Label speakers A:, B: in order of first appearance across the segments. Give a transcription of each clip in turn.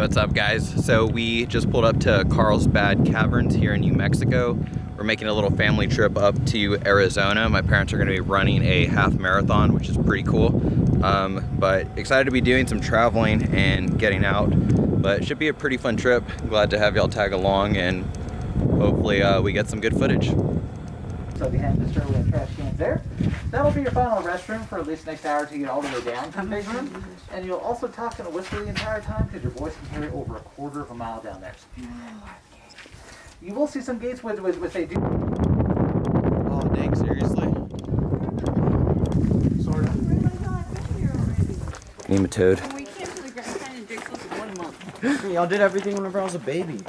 A: What's up, guys? So we just pulled up to Carlsbad Caverns here in New Mexico. We're making a little family trip up to Arizona. My parents are going to be running a half marathon, which is pretty cool. But excited to be doing some traveling and getting out. But it should be a pretty fun trip. Glad to have y'all tag along, and hopefully we get some good footage.
B: So behind the stairway and trash cans there. That'll be your final restroom for at least the next hour to get all the way down to the big room. And you'll also talk and whisper the entire time because your voice can carry over a quarter of a mile down there. You will see some gates which they do.
A: Oh dang, seriously?
B: Sort of.
A: Nematode.
C: We came to the Grand Canyon Digs was 1 month.
D: Y'all did everything whenever I was a baby.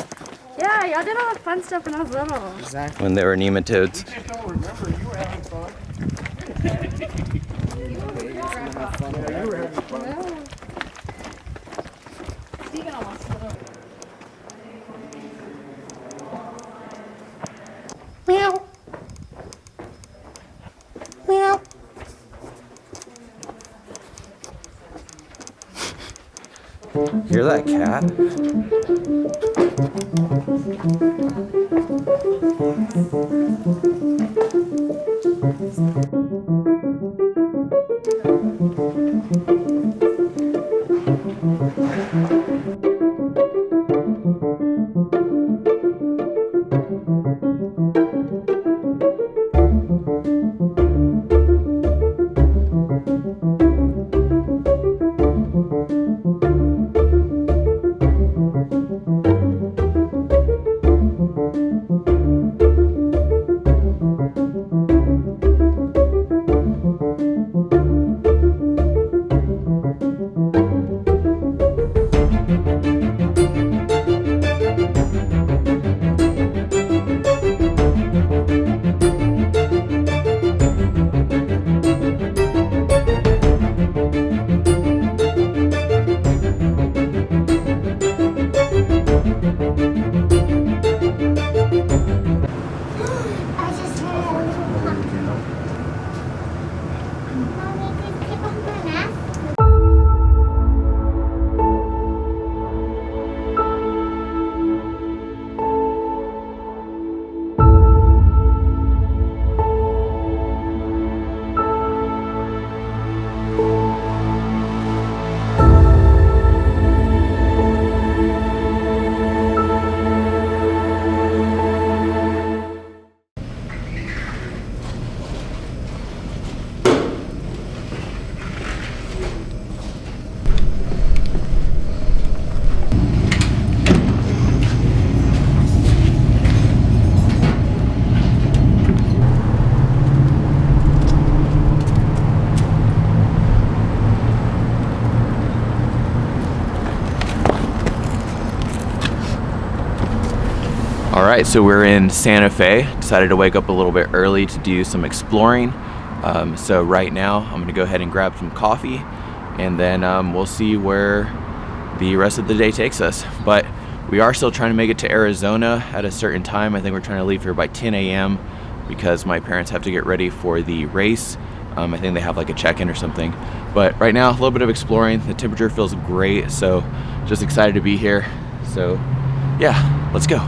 C: Yeah, y'all did all the fun stuff when I was little.
D: Exactly.
A: When they were nematodes.
E: You just don't remember. You were having fun.
D: You were having fun.
C: Steven almost split over.
D: Meow. Meow.
A: Hear that cat? Alright, so we're in Santa Fe. Decided to wake up a little bit early to do some exploring. So right now I'm gonna go ahead and grab some coffee, and then we'll see where the rest of the day takes us. But we are still trying to make it to Arizona at a certain time. I think we're trying to leave here by 10 a.m. because my parents have to get ready for the race. I think they have like a check-in or something. But right now, a little bit of exploring. The temperature feels great, so just excited to be here. So yeah, let's go.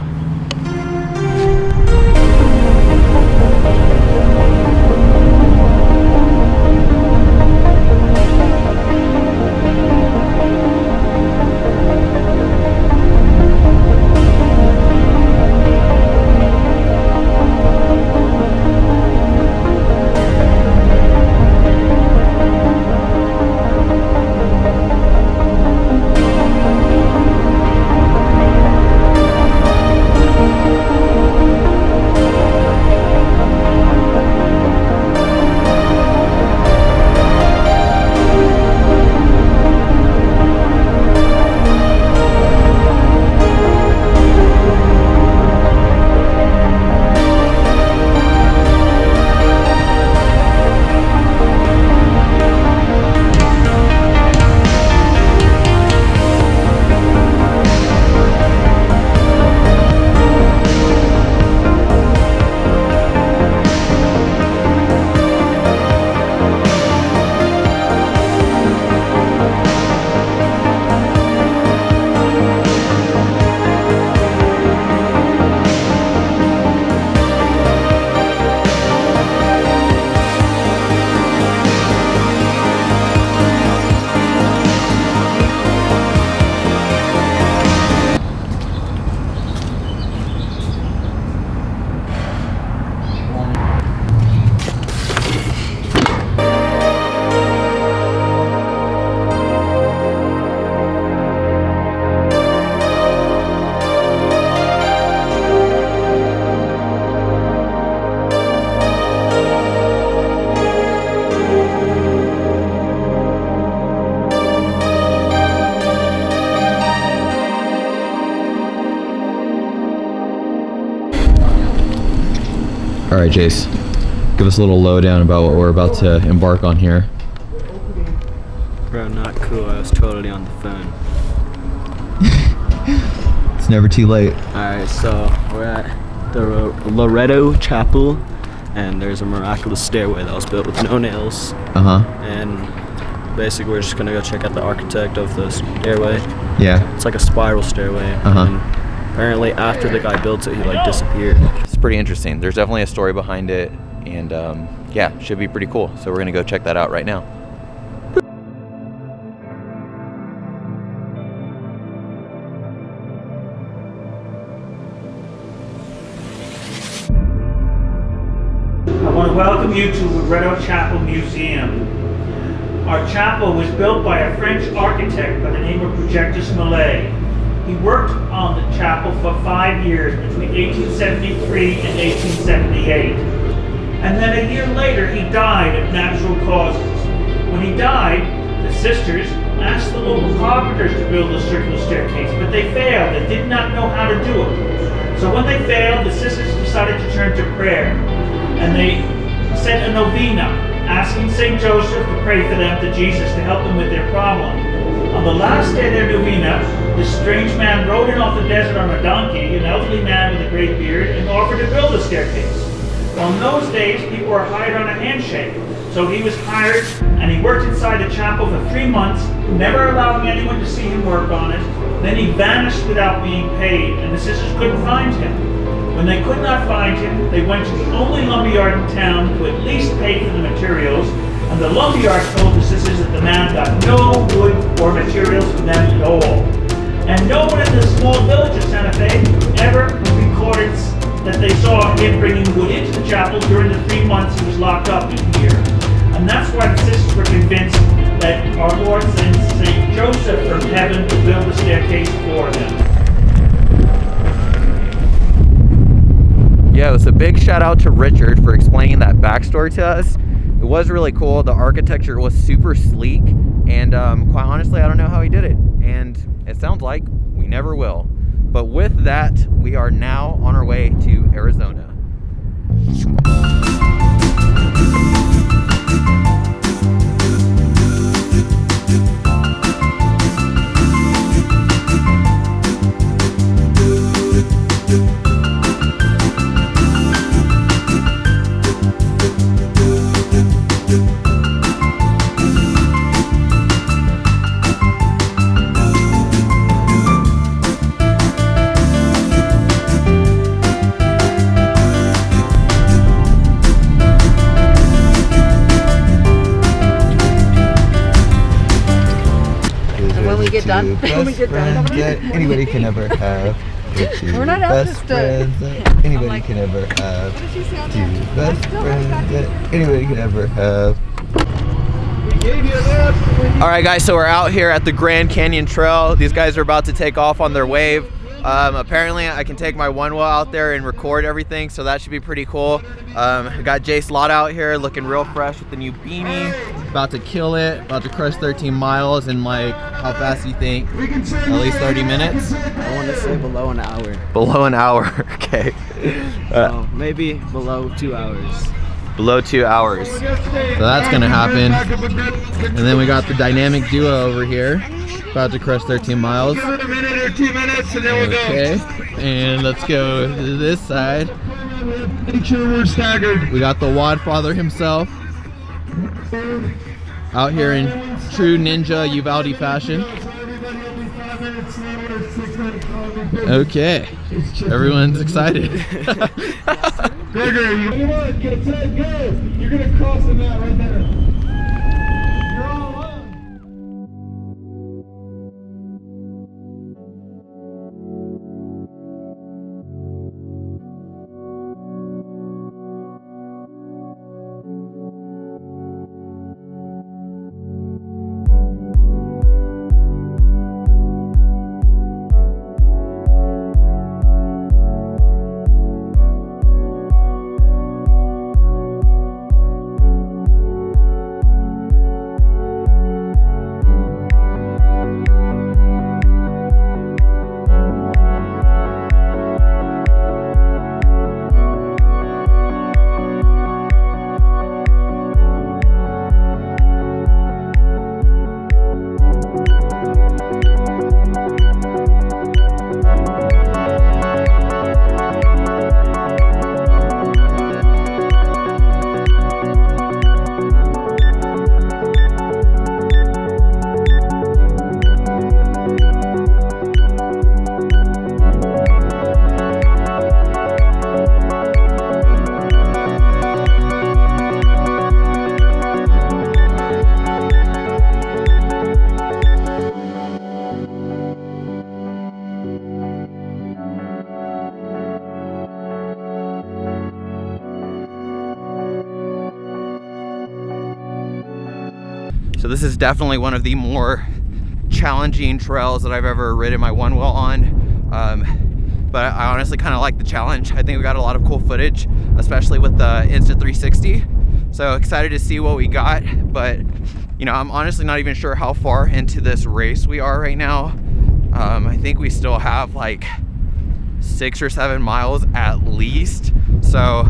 A: All right, Jace, give us a little lowdown about what we're about to embark on here.
F: Bro, not cool. I was totally on the phone.
A: It's never too late.
F: Alright, so we're at the Loretto Chapel, and there's a miraculous stairway that was built with no nails. And basically, we're just gonna go check out the architect of the stairway.
A: Yeah.
F: It's like a spiral stairway. And apparently, after the guy built it, he like disappeared.
A: It's pretty interesting. There's definitely a story behind it, and yeah, should be pretty cool. So we're gonna go check that out right now.
G: I want to welcome you to Loretto Chapel Museum. Our chapel was built by a French architect by the name of Projectus Millet. He worked on the chapel for 5 years between 1873 and 1878. And then a year later he died of natural causes. When he died, the sisters asked the local carpenters to build a circular staircase, but they failed. They did not know how to do it. So when they failed, the sisters decided to turn to prayer. And they sent a novena, asking St. Joseph to pray for them to Jesus to help them with their problem. On the last day of their novena, this strange man rode in off the desert on a donkey, an elderly man with a great beard, and offered to build a staircase. Well, in those days, people were hired on a handshake. So he was hired, and he worked inside the chapel for 3 months, never allowing anyone to see him work on it. Then he vanished without being paid, and the sisters couldn't find him. When they could not find him, they went to the only lumberyard in town to at least pay for the materials, and the lumberyard told the sisters that the man got no wood or materials for them at all. And no one in the small village of Santa Fe ever recorded that they saw him bringing wood into the chapel during the 3 months he was locked up in here. And that's why the sisters were convinced that our Lord sent St. Joseph from heaven to build the staircase for them.
A: Yeah, it was a big shout out to Richard for explaining that backstory to us. It was really cool. The architecture was super sleek, and quite honestly, I don't know how he did it. And it sounds like we never will. But with that, we are now on our way to Arizona.
C: When we get done,
A: anybody can ever have.
C: We're not out
A: best
C: to
A: friends that anybody can ever have. Two best friends that anybody can ever have. All right, guys, so we're out here at the Grand Canyon Trail. These guys are about to take off on their wave. Apparently, I can take my one wheel out there and record everything, so that should be pretty cool. I got Jace Lara out here looking real fresh with the new beanie. About to kill it, about to crush 13 miles in like, how fast do you think? At least 30 minutes?
F: I want to say below an hour.
A: Below an hour, okay.
F: Maybe below 2 hours.
A: Below 2 hours. So that's gonna happen. And then we got the dynamic duo over here, about to crush 13 miles.
E: Give it a minute or 2 minutes and then we'll
A: Okay, and let's go to this side.
E: Make sure we're staggered.
A: We got the Wadfather himself out here in true ninja Uvalde fashion. Okay, everyone's excited.
E: Gregory, come on, get a set, go. You're gonna cross the mat right there. You're all alone.
A: this is definitely one of the more challenging trails that I've ever ridden my one wheel on. But I honestly kind of like the challenge. I think we got a lot of cool footage, especially with the Insta360. So excited to see what we got. But you know, I'm honestly not even sure how far into this race we are right now. I think we still have like 6 or 7 miles at least. So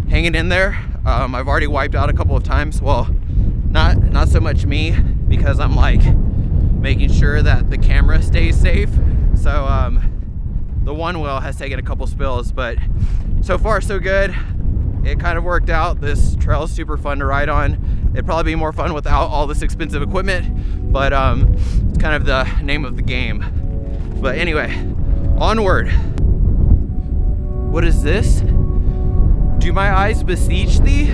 A: hanging in there. I've already wiped out a couple of times. Well, not so much me, because I'm like making sure that the camera stays safe. So the one wheel has taken a couple spills, but so far so good. It kind of worked out. This trail is super fun to ride on. It'd probably be more fun without all this expensive equipment, but it's kind of the name of the game. But anyway, onward. What is this? Do my eyes beseech thee?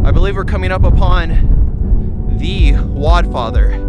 A: I believe we're coming up upon the Wadfather.